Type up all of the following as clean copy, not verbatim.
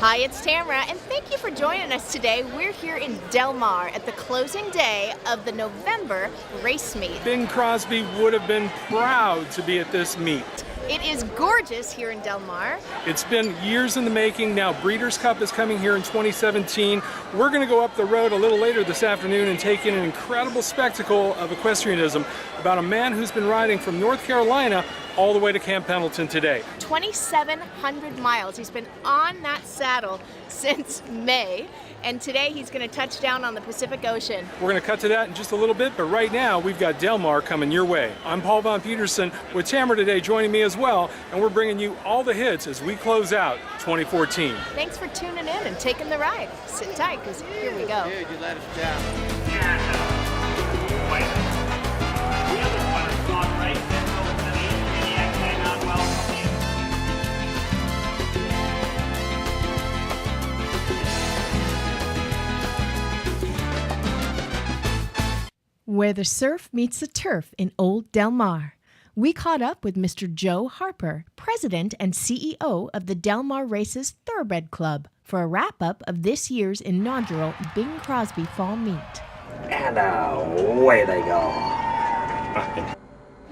Hi, it's Tamara, and thank you for joining us today. We're here in Del Mar at the closing day of the November race meet. Bing Crosby would have been proud to be at this meet. It is gorgeous here in Del Mar. It's been years in the making. Now Breeders' Cup is coming here in 2017. We're going to go up the road a little later this afternoon and take in an incredible spectacle of equestrianism about a man who's been riding from North Carolina all the way to Camp Pendleton today. 2,700 miles. He's been on that saddle since May, and today he's going to touch down on the Pacific Ocean. We're going to cut to that in just a little bit, but right now we've got Del Mar coming your way. I'm Paul Von Peterson with Tamara today joining me as well, and we're bringing you all the hits as we close out 2014. Thanks for tuning in and taking the ride. Sit tight, because here we go. Dude, you let us down. Where the surf meets the turf in Old Del Mar. We caught up with Mr. Joe Harper, President and CEO of the Del Mar Races Thoroughbred Club, for a wrap-up of this year's inaugural Bing Crosby Fall Meet. And away they go.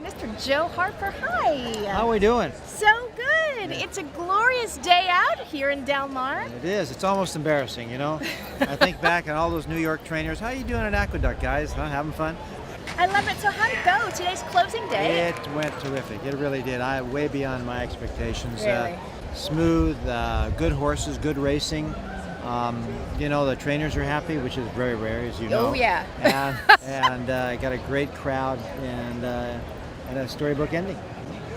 Mr. Joe Harper, hi. How are we doing? So good. It's a glorious day out here in Del Mar. It is. It's almost embarrassing, you know? I think back on all those New York trainers. How you doing at Aqueduct, guys? Huh? Having fun? I love it. So how'd it go? Today's closing day? It went terrific. It really did. Way beyond my expectations. Really? Smooth, good horses, good racing. You know, the trainers are happy, which is very rare, as you know. Oh, yeah. and got a great crowd and a storybook ending.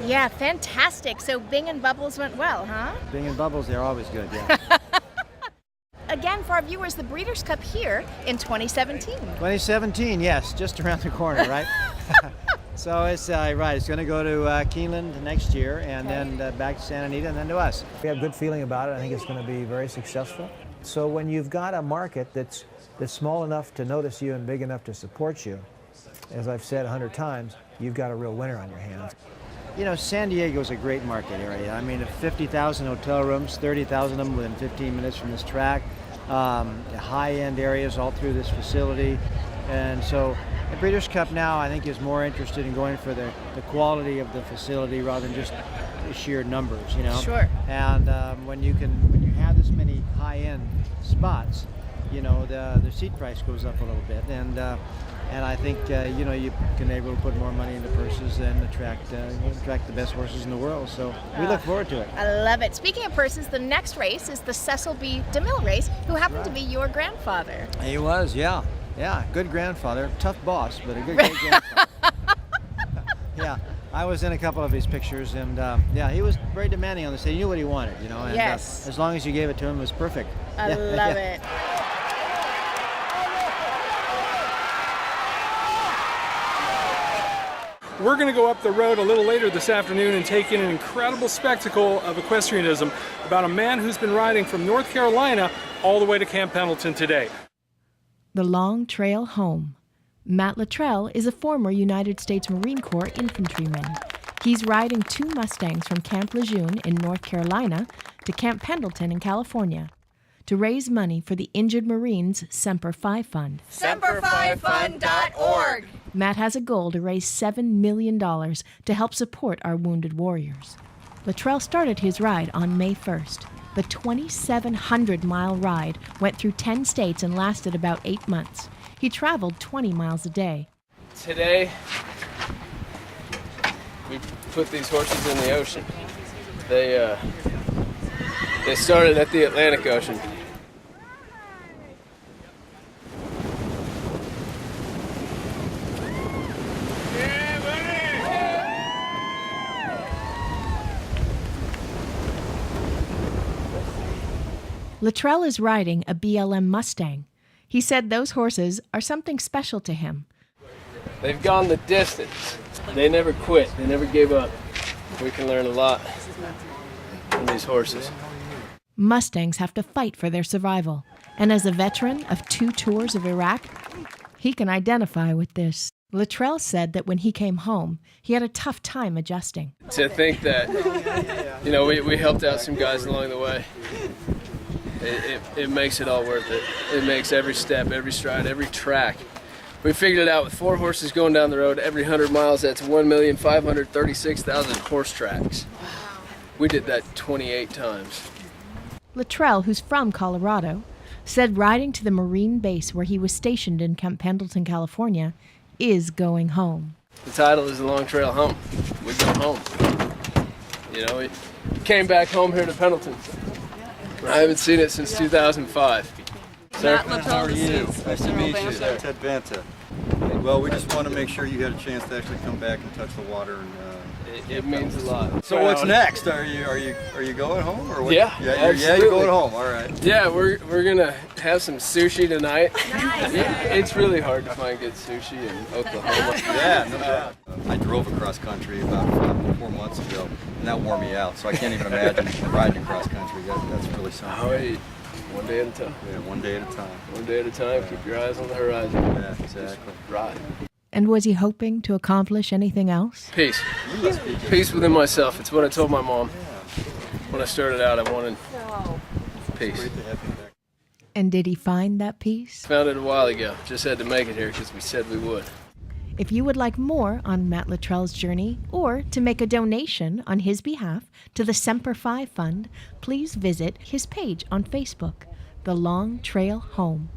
Yeah, fantastic. So Bing and Bubbles went well, huh? Bing and Bubbles, they're always good, yeah. Again, for our viewers, the Breeders' Cup here in 2017. 2017, yes, just around the corner, right? So it's right. It's going to go to Keeneland next year, and then back to Santa Anita, and then to us. We have a good feeling about it. I think it's going to be very successful. So when you've got a market that's small enough to notice you and big enough to support you, as I've said 100 times, you've got a real winner on your hands. You know, San Diego's a great market area. I mean, 50,000 hotel rooms, 30,000 of them within 15 minutes from this track. High-end areas all through this facility. And so the Breeders' Cup now, I think, is more interested in going for the quality of the facility rather than just the sheer numbers, you know? Sure. And when you have this many high-end spots, you know, the seat price goes up a little bit. And I think, you know, you can able to put more money into purses and attract the best horses in the world. So we look forward to it. I love it. Speaking of purses, the next race is the Cecil B. DeMille race, who happened to be your grandfather. He was, yeah. Yeah, good grandfather. Tough boss, but a good great grandfather. Yeah, I was in a couple of his pictures, and yeah, he was very demanding on the stage. He knew what he wanted, you know. And, yes. As long as you gave it to him, it was perfect. I love it. We're going to go up the road a little later this afternoon and take in an incredible spectacle of equestrianism about a man who's been riding from North Carolina all the way to Camp Pendleton today. The Long Trail Home. Matt Luttrell is a former United States Marine Corps infantryman. He's riding 2 Mustangs from Camp Lejeune in North Carolina to Camp Pendleton in California to raise money for the Injured Marines Semper Fi Fund. SemperFiFund.org. Matt has a goal to raise $7 million to help support our wounded warriors. Luttrell started his ride on May 1st. The 2,700-mile ride went through 10 states and lasted about 8 months. He traveled 20 miles a day. Today, we put these horses in the ocean. They started at the Atlantic Ocean. Luttrell is riding a BLM Mustang. He said those horses are something special to him. They've gone the distance. They never quit. They never gave up. We can learn a lot from these horses. Mustangs have to fight for their survival. And as a veteran of 2 tours of Iraq, he can identify with this. Luttrell said that when he came home, he had a tough time adjusting. To think that, you know, we helped out some guys along the way. It makes it all worth it. It makes every step, every stride, every track. We figured it out with 4 horses going down the road every 100 miles. That's 1,536,000 horse tracks. We did that 28 times. Luttrell, who's from Colorado, said riding to the Marine base where he was stationed in Camp Pendleton, California, is going home. The title is The Long Trail Home. We go home. You know, we came back home here to Pendleton. I haven't seen it since 2005. Sir? How are you? Nice to meet you. Ted Vanta. Well, we just want to make sure you had a chance to actually come back and touch the water. And, it means a lot. So what's next? Are you going home or what? Yeah, you're going home. All right. Yeah, we're gonna have some sushi tonight. It's really hard to find good sushi in Oklahoma. Yeah, no doubt. I drove across country about 4 months ago, and that wore me out. So I can't even imagine riding across country. That's really something. Oh, hey, one day at a time. Yeah, one day at a time. One day at a time. Keep your eyes on the horizon. Yeah, exactly. Ride. And was he hoping to accomplish anything else? Peace. Peace within myself. It's what I told my mom. When I started out, I wanted peace. And did he find that peace? Found it a while ago. Just had to make it here because we said we would. If you would like more on Matt Luttrell's journey or to make a donation on his behalf to the Semper Fi Fund, please visit his page on Facebook, The Long Trail Home.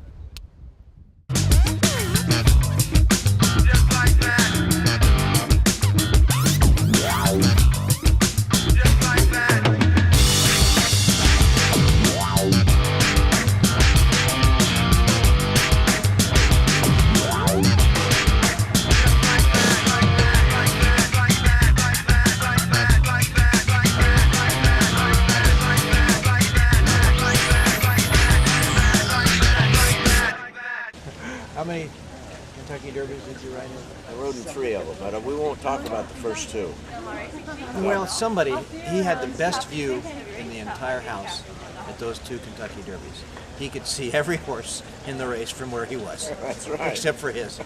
How many Kentucky Derbies did you ride in? I rode in 3 of them, but we won't talk about the first 2. Well, he had the best view in the entire house at those 2 Kentucky Derbies. He could see every horse in the race from where he was. That's right. Except for his.